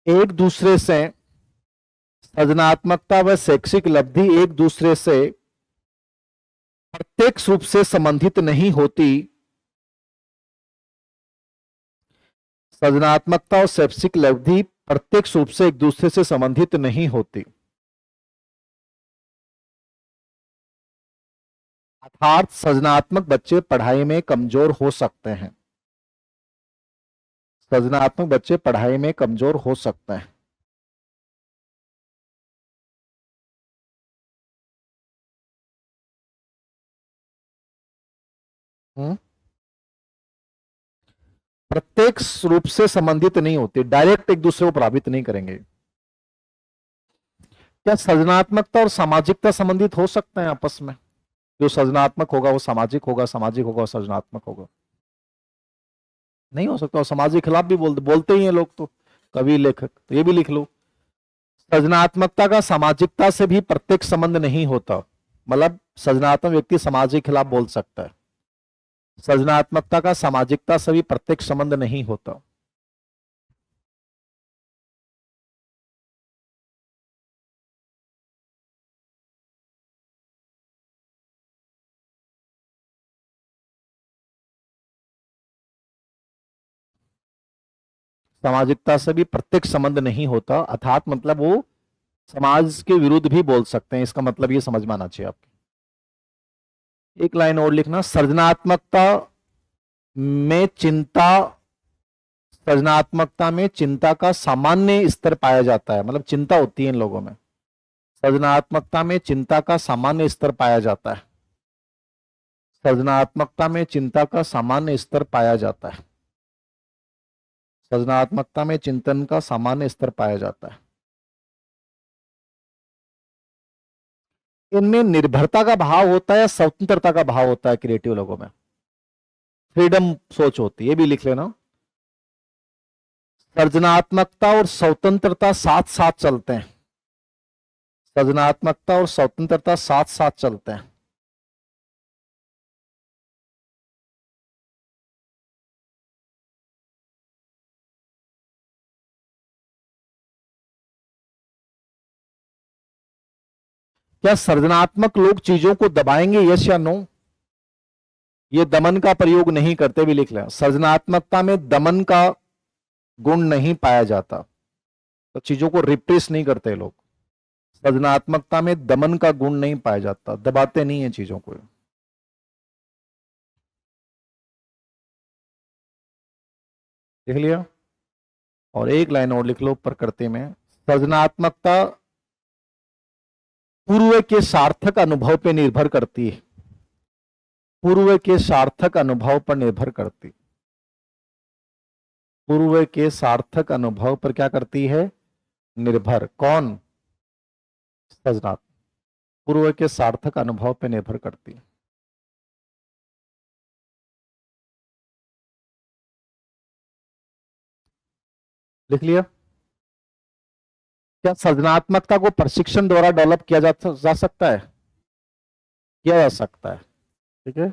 एक दूसरे से, सृजनात्मकता व शैक्षिक उपलब्धि एक दूसरे से प्रत्यक्ष रूप से संबंधित नहीं होती। सृजनात्मकता और शैक्षिक उपलब्धि प्रत्यक्ष रूप से एक दूसरे से संबंधित नहीं होती, अर्थात सृजनात्मक बच्चे पढ़ाई में कमजोर हो सकते हैं। सृजनात्मक बच्चे पढ़ाई में कमजोर हो सकते हैं। प्रत्यक्ष रूप से संबंधित नहीं होती, डायरेक्ट एक दूसरे को प्रभावित नहीं करेंगे। क्या सृजनात्मकता और सामाजिकता संबंधित हो सकते हैं आपस में? जो सृजनात्मक होगा वो सामाजिक होगा, सामाजिक होगा वो सृजनात्मक होगा? नहीं हो सकता। और समाज के खिलाफ भी बोलते ही हैं लोग, तो कवि लेखक, तो ये भी लिख लो। सृजनात्मकता का सामाजिकता से भी प्रत्यक्ष संबंध नहीं होता, मतलब सृजनात्मक व्यक्ति समाज के खिलाफ बोल सकता है, सृजनात्मकता का सामाजिकता से भी प्रत्यक्ष संबंध नहीं होता। सामाजिकता से भी प्रत्यक्ष संबंध नहीं होता, अर्थात मतलब वो समाज के विरुद्ध भी बोल सकते हैं, इसका मतलब ये समझ में आना चाहिए आपके। एक लाइन और लिखना, सृजनात्मकता में चिंता, सृजनात्मकता में चिंता का सामान्य स्तर पाया जाता है, मतलब चिंता होती है इन लोगों में। सृजनात्मकता में चिंता का सामान्य स्तर पाया जाता है, सृजनात्मकता में चिंता का सामान्य स्तर पाया जाता है, सृजनात्मकता में चिंतन का सामान्य स्तर पाया जाता है। इनमें निर्भरता का भाव होता है या स्वतंत्रता का भाव होता है? क्रिएटिव लोगों में फ्रीडम सोच होती है, ये भी लिख लेना। सृजनात्मकता और स्वतंत्रता साथ साथ चलते हैं, सृजनात्मकता और स्वतंत्रता साथ साथ चलते हैं। क्या सृजनात्मक लोग चीजों को दबाएंगे, यस या नो? ये दमन का प्रयोग नहीं करते, भी लिख लें। सृजनात्मकता में दमन का गुण नहीं पाया जाता, तो चीजों को रिप्रेस नहीं करते लोग। सृजनात्मकता में दमन का गुण नहीं पाया जाता, दबाते नहीं है चीजों को। लिख लिया? और एक लाइन और लिख लो प्रकृति में, सृजनात्मकता पूर्व के सार्थक अनुभव पर निर्भर करती है, पूर्व के सार्थक अनुभव पर निर्भर करती, पूर्व के सार्थक अनुभव पर क्या करती है? निर्भर। कौन? सृजनात्मक पूर्व के सार्थक अनुभव पर निर्भर करती है। लिख लिया? क्या सृजनात्मकता को प्रशिक्षण द्वारा डेवलप किया जा सकता है? किया जा सकता है, ठीक है।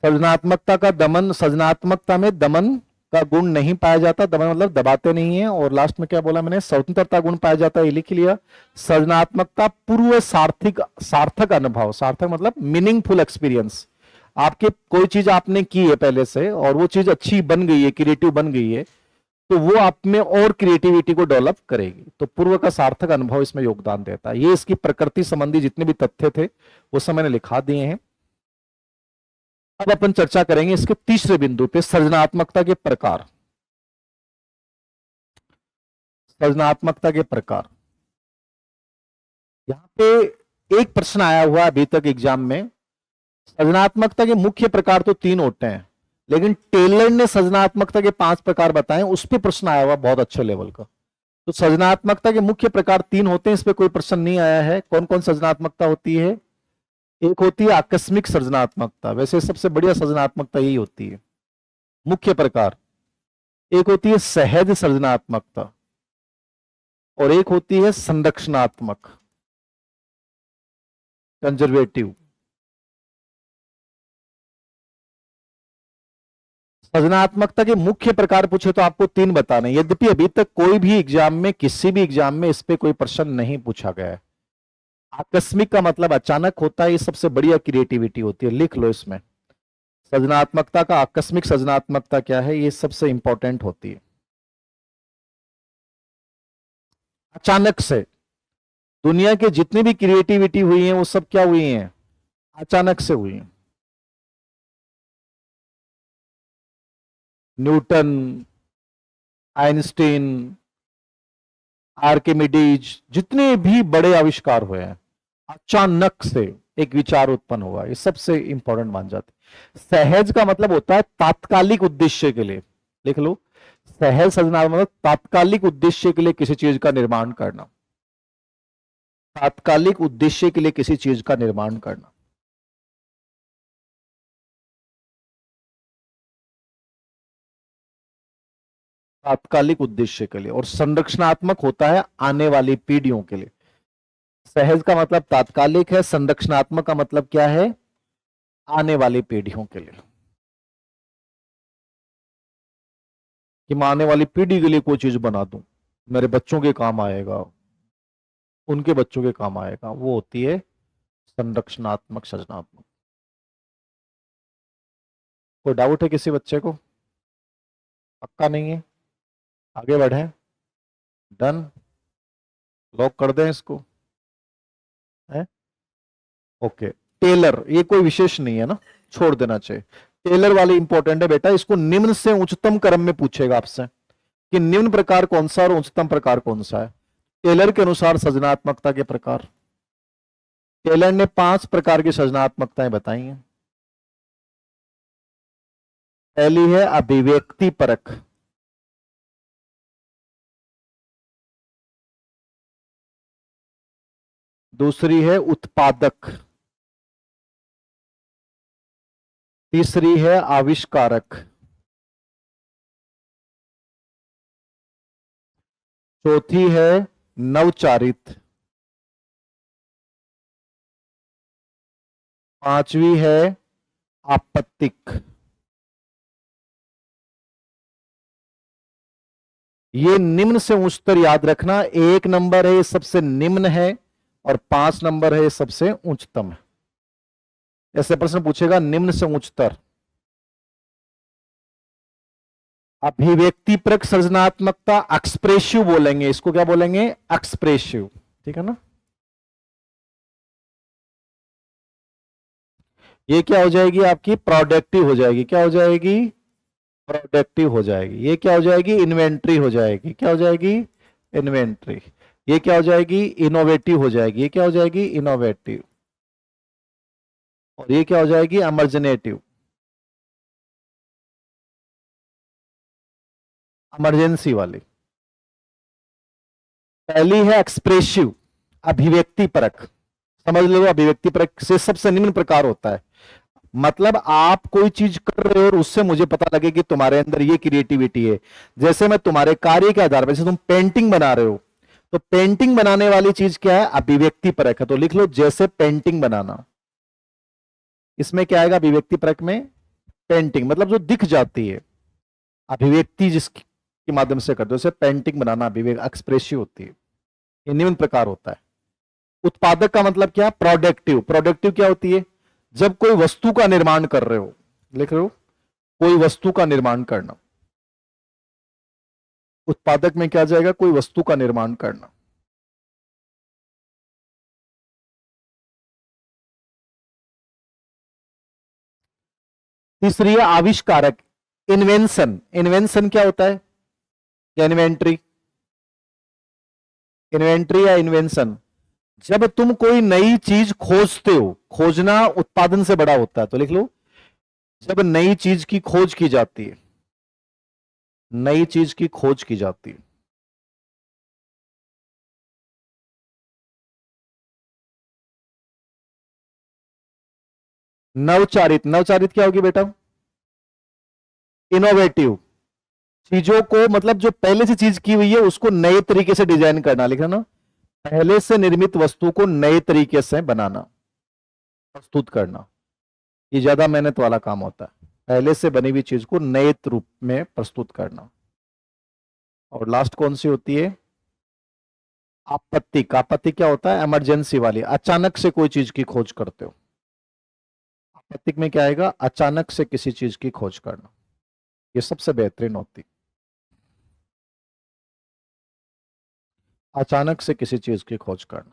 सृजनात्मकता का दमन, सृजनात्मकता में दमन का गुण नहीं पाया जाता, दमन मतलब दबाते नहीं है। और लास्ट में क्या बोला मैंने? स्वतंत्रता गुण पाया जाता है, ये लिख लिया। सृजनात्मकता पूर्व सार्थक सार्थक अनुभव, सार्थक मतलब मीनिंगफुल एक्सपीरियंस, आपके कोई चीज आपने की है पहले से और वो चीज अच्छी बन गई है, क्रिएटिव बन गई है, तो वो आप में और क्रिएटिविटी को डेवलप करेगी। तो पूर्व का सार्थक अनुभव इसमें योगदान देता है। ये इसकी प्रकृति संबंधी जितने भी तथ्य थे वो सब मैंने लिखा दिए हैं। अब अपन चर्चा करेंगे इसके तीसरे बिंदु पे, सृजनात्मकता के प्रकार। सृजनात्मकता के प्रकार, यहां पे एक प्रश्न आया हुआ है अभी तक एग्जाम में, सृजनात्मकता के मुख्य प्रकार तो 3 होते हैं, लेकिन टेलर ने सृजनात्मकता के 5 प्रकार बताए, उस पर प्रश्न आया हुआ बहुत अच्छे लेवल का। तो सृजनात्मकता के मुख्य प्रकार 3 होते हैं, इस पे कोई प्रश्न नहीं आया है। कौन कौन सृजनात्मकता होती है? एक होती है आकस्मिक सृजनात्मकता, वैसे सबसे बढ़िया सृजनात्मकता यही होती है, मुख्य प्रकार। एक होती है सहज सृजनात्मकता, और एक होती है संरक्षणात्मक, कंजर्वेटिव। सृजनात्मकता के मुख्य प्रकार पूछे तो आपको 3 बताने, यद्यपि अभी तक कोई भी एग्जाम में, किसी भी एग्जाम में इस पे कोई प्रश्न नहीं पूछा गया है। आकस्मिक का मतलब अचानक होता है, ये सबसे बढ़िया क्रिएटिविटी होती है, लिख लो इसमें। सृजनात्मकता का आकस्मिक सृजनात्मकता क्या है, ये सबसे इंपॉर्टेंट होती है। अचानक से दुनिया के जितनी भी क्रिएटिविटी हुई है वो सब क्या हुई है? अचानक से हुई है। न्यूटन, आइंस्टीन, आर्किमिडीज, जितने भी बड़े आविष्कार हुए हैं, अचानक से एक विचार उत्पन्न हुआ, ये सबसे इंपॉर्टेंट मान जाते हैं। सहज का मतलब होता है तात्कालिक उद्देश्य के लिए, लिख लो। सहज सृजनात्मक मतलब तात्कालिक उद्देश्य के लिए किसी चीज का निर्माण करना, तात्कालिक उद्देश्य के लिए किसी चीज का निर्माण करना। तात्कालिक उद्देश्य के लिए। और संरक्षणात्मक होता है आने वाली पीढ़ियों के लिए। सहज का मतलब तात्कालिक है, संरक्षणात्मक का मतलब क्या है? आने वाली पीढ़ियों के लिए, कि मैं आने वाली पीढ़ी के लिए कोई चीज बना दूं, मेरे बच्चों के काम आएगा, उनके बच्चों के काम आएगा, वो होती है संरक्षणात्मक सृजनात्मक। कोई डाउट है किसी बच्चे को? पक्का नहीं है? आगे बढ़े? डन? लॉक कर दें इसको? है? ओके। टेलर, ये कोई विशेष नहीं है ना, छोड़ देना चाहिए। टेलर वाली इंपॉर्टेंट है बेटा, इसको निम्न से उच्चतम क्रम में पूछेगा आपसे कि निम्न प्रकार कौन सा और उच्चतम प्रकार कौन सा है। टेलर के अनुसार सृजनात्मकता के प्रकार, टेलर ने 5 प्रकार की सृजनात्मकताएं बताई हैं। पहली है अभिव्यक्ति परक, दूसरी है उत्पादक, तीसरी है आविष्कारक, चौथी है नवचारित, पांचवी है आपत्तिक। ये निम्न से उच्चतर याद रखना, 1 नंबर है ये सबसे निम्न है, और 5 नंबर है ये सबसे उच्चतम है। ऐसे प्रश्न पूछेगा निम्न से उच्चतर। अभिव्यक्ति परक सृजनात्मकता एक्सप्रेसिव बोलेंगे, इसको क्या बोलेंगे? एक्सप्रेसिव, ठीक है ना। ये क्या हो जाएगी आपकी? प्रोडक्टिव हो जाएगी। क्या हो जाएगी? प्रोडक्टिव हो जाएगी। ये क्या हो जाएगी? इन्वेंट्री हो जाएगी। क्या हो जाएगी? इन्वेंट्री। ये क्या हो जाएगी? इनोवेटिव हो जाएगी। ये क्या हो जाएगी? इनोवेटिव। और ये क्या हो जाएगी? इमर्जनेटिव, इमरजेंसी वाली। पहली है एक्सप्रेसिव, अभिव्यक्ति परक। समझ लो, अभिव्यक्ति परक से सबसे निम्न प्रकार होता है, मतलब आप कोई चीज कर रहे हो और उससे मुझे पता लगे कि तुम्हारे अंदर ये क्रिएटिविटी है। जैसे मैं तुम्हारे कार्य के आधार पर, जैसे तुम पेंटिंग बना रहे हो, तो पेंटिंग बनाने वाली चीज क्या है? अभिव्यक्ति परक है। तो लिख लो जैसे पेंटिंग बनाना, इसमें क्या आएगा? अभिव्यक्ति परक में पेंटिंग, मतलब जो दिख जाती है, अभिव्यक्ति जिसके माध्यम से करते हो, जैसे पेंटिंग बनाना अभिव्यक्ति एक्सप्रेसिव होती है। ये निम्न प्रकार होता है। उत्पादक का मतलब क्या? प्रोडक्टिव। प्रोडक्टिव क्या होती है? जब कोई वस्तु का निर्माण कर रहे हो, लिख रहे हो, कोई वस्तु का निर्माण करना। उत्पादक में क्या जाएगा? कोई वस्तु का निर्माण करना। तीसरी है आविष्कारक, इन्वेंशन। इन्वेंशन क्या होता है? या इन्वेंट्री, इन्वेंट्री या इन्वेंशन। जब तुम कोई नई चीज खोजते हो, खोजना उत्पादन से बड़ा होता है, तो लिख लो, जब नई चीज की खोज की जाती है, नई चीज की खोज की जाती है। नवचारित, नवचारित क्या होगी बेटा? इनोवेटिव। चीजों को मतलब जो पहले से चीज की हुई है उसको नए तरीके से डिजाइन करना, लिखा ना, पहले से निर्मित वस्तु को नए तरीके से बनाना, प्रस्तुत करना, ये ज्यादा मेहनत वाला काम होता है, पहले से बनी हुई चीज को नए रूप में प्रस्तुत करना। और लास्ट कौन सी होती है? आपत्तिक। आपत्ति क्या होता है? इमरजेंसी वाली, अचानक से कोई चीज की खोज करते हो। आपत्तिक में क्या आएगा? अचानक से किसी चीज की खोज करना, ये सबसे बेहतरीन होती, अचानक से किसी चीज की खोज करना।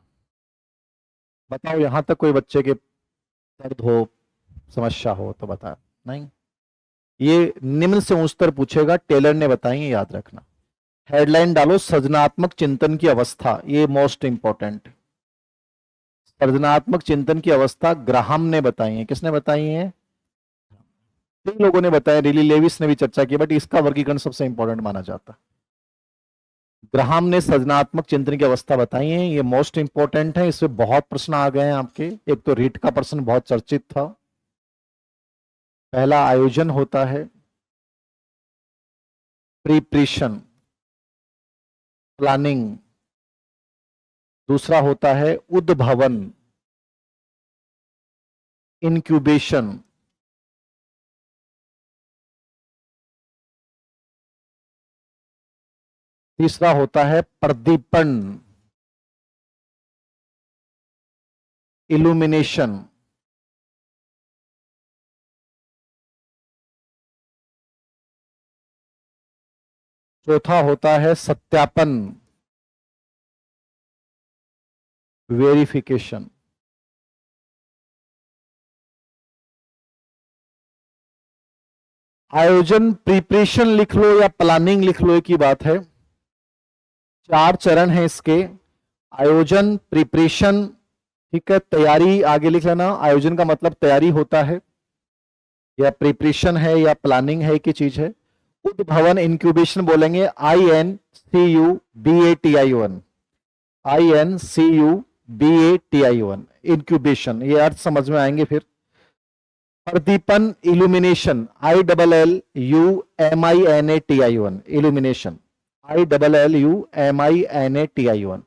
बताओ यहां तक कोई बच्चे के दर्द हो, समस्या हो तो बताओ। नहीं, ये निम्न से उच्च स्तर पूछेगा, टेलर ने बताई है, याद रखना। हेडलाइन डालो सृजनात्मक चिंतन की अवस्था, ये मोस्ट इंपॉर्टेंट। सृजनात्मक चिंतन की अवस्था ग्राहम ने बताई है। किसने बताई है? कई लोगों ने बताया, रिली लेविस ने भी चर्चा की, बट इसका वर्गीकरण सबसे इंपॉर्टेंट माना जाता है। ग्राहम ने सृजनात्मक चिंतन की अवस्था बताई है, ये मोस्ट इंपॉर्टेंट है, इससे बहुत प्रश्न आ गए हैं आपके। एक तो रीट का प्रश्न बहुत चर्चित था। पहला आयोजन होता है, प्रिपरेशन, प्लानिंग। दूसरा होता है उद्भवन, इंक्यूबेशन। तीसरा होता है प्रदीपन, इल्यूमिनेशन। चौथा होता है सत्यापन, वेरिफिकेशन। आयोजन प्रिपरेशन लिख लो या प्लानिंग लिख लो, एक ही बात है। चार चरण हैं इसके, आयोजन, प्रिपरेशन, ठीक है, तैयारी आगे लिख लेना, आयोजन का मतलब तैयारी होता है, या प्रिपरेशन है या प्लानिंग है, एक ही चीज है। उद्भवन, इंक्यूबेशन बोलेंगे, INCUBATION, INCUBATION, इंक्यूबेशन, ये अर्थ समझ में आएंगे फिर। प्रदीपन, इल्यूमिनेशन, ILLUMINATION, इल्यूमिनेशन, ILLUMINATION।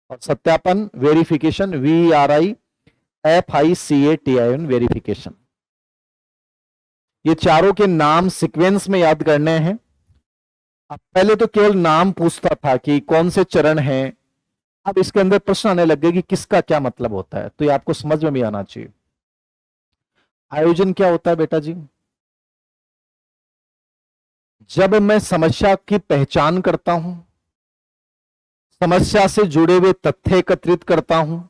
और सत्यापन, वेरिफिकेशन, VERIFICATION, वेरिफिकेशन। ये चारों के नाम सीक्वेंस में याद करने हैं। अब पहले तो केवल नाम पूछता था कि कौन से चरण हैं, अब इसके अंदर प्रश्न आने लग गए कि किसका क्या मतलब होता है, तो ये आपको समझ में भी आना चाहिए। आयोजन क्या होता है बेटा जी? जब मैं समस्या की पहचान करता हूं, समस्या से जुड़े हुए तथ्य एकत्रित करता हूं,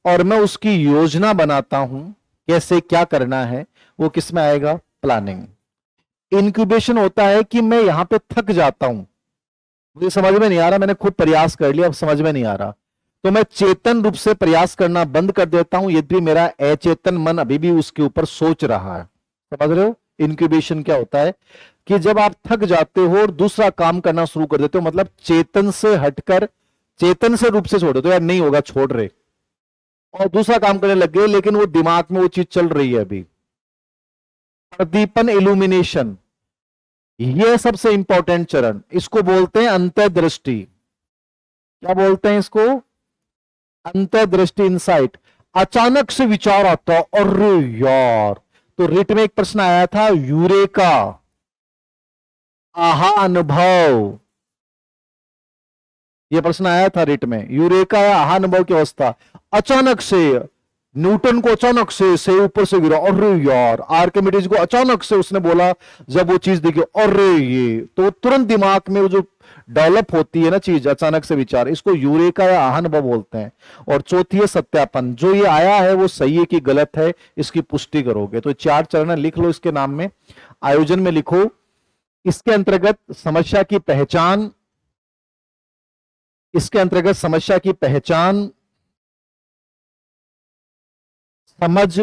और मैं उसकी योजना बनाता हूं, कैसे क्या करना है, वो किस में आएगा? प्लानिंग। इंक्यूबेशन होता है कि मैं यहां पे थक जाता हूं, मुझे समझ में नहीं आ रहा, मैंने खूब प्रयास कर लिया, अब समझ में नहीं आ रहा, तो मैं चेतन रूप से प्रयास करना बंद कर देता हूं, यदि मेरा अचेतन मन अभी भी उसके ऊपर सोच रहा है। समझ रहे हो? इंक्यूबेशन क्या होता है कि जब आप थक जाते हो और दूसरा काम करना शुरू कर देते हो, मतलब चेतन से हटकर, चेतन से रूप से छोड़ देते हो, यार नहीं होगा, छोड़ रहे, और दूसरा काम करने लग गए, लेकिन वो दिमाग में वो चीज चल रही है अभी। प्रदीपन, इल्यूमिनेशन, ये सबसे इंपॉर्टेंट चरण, इसको बोलते हैं अंतर्दृष्टि। क्या बोलते हैं इसको? अंतर्दृष्टि, इंसाइट। अचानक से विचार आता, अरे यार, तो रिट में एक प्रश्न आया था, यूरेका, आहा अनुभव, यह प्रश्न आया था रिट में, यूरेका या आहा अनुभव की अवस्था। अचानक से न्यूटन को अचानक से ऊपर से गिरा, अरे यार, आर्किमिडीज को अचानक से उसने बोला, जब वो चीज देखी, अरे ये, तो तुरंत दिमाग में वो जो डेवलप होती है ना चीज, अचानक से विचार, इसको यूरेका या अनुभव बोलते हैं। और चौथी है सत्यापन, जो ये आया है वो सही है कि गलत है, इसकी पुष्टि करोगे। तो चार चरण लिख लो इसके नाम में। आयोजन में लिखो, इसके अंतर्गत समस्या की पहचान, इसके अंतर्गत समस्या की पहचान, समझ,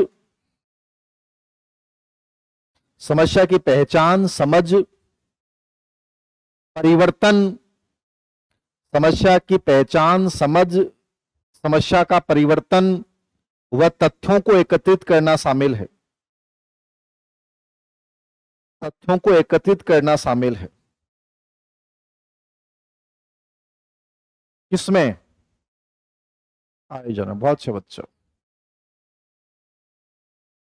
समस्या की पहचान, समझ, परिवर्तन, समस्या की पहचान, समझ, समस्या का परिवर्तन व तथ्यों को एकत्रित करना शामिल है। तथ्यों को एकत्रित करना शामिल है किसमें? आयोजन। बहुत अच्छे बच्चों।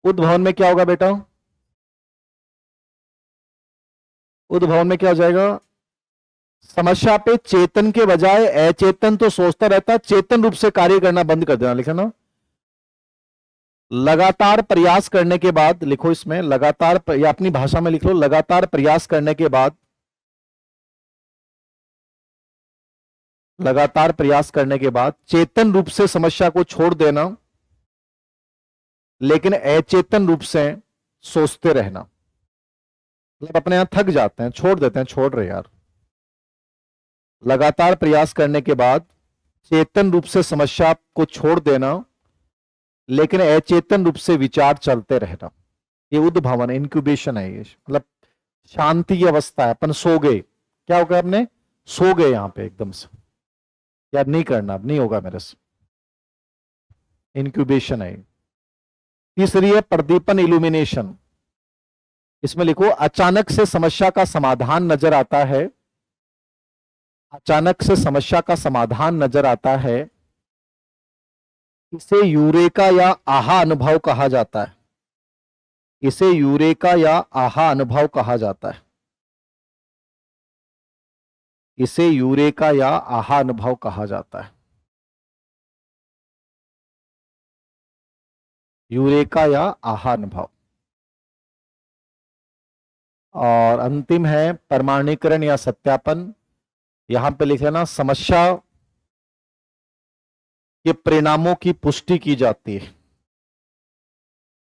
उद्भवन में क्या होगा बेटा? उद्भवन में क्या हो जाएगा? समस्या पे चेतन के बजाय अचेतन तो सोचता रहता, चेतन रूप से कार्य करना बंद कर देना। लिखा ना, लगातार प्रयास करने के बाद, लिखो इसमें लगातार, या अपनी भाषा में लिख लो, लगातार प्रयास करने के बाद, लगातार प्रयास करने के बाद चेतन रूप से समस्या को छोड़ देना, लेकिन अचेतन रूप से सोचते रहना। मतलब अपने यहां थक जाते हैं, छोड़ देते हैं, छोड़ रहे यार। लगातार प्रयास करने के बाद चेतन रूप से समस्या को छोड़ देना, लेकिन अचेतन रूप से विचार चलते रहना। ये उद्भवन, इंक्यूबेशन है ये। मतलब शांति की अवस्था है, अपन सो गए। क्या हो गया? अपने सो गए यहां पे एकदम से, यार नहीं करना, अब नहीं होगा मेरे से। इंक्यूबेशन है। तीसरी है प्रदीपन, इल्यूमिनेशन। इसमें लिखो अचानक से समस्या का समाधान नजर आता है। अचानक से समस्या का समाधान नजर आता है, इसे यूरेका या आहा अनुभव कहा जाता है। इसे यूरेका या आहा अनुभव कहा जाता है। इसे यूरेका या आहा अनुभव कहा जाता है। यूरेका या आहा अनुभव। और अंतिम है प्रमाणीकरण या सत्यापन। यहां पे लिख लेना, समस्या के परिणामों की पुष्टि की जाती है।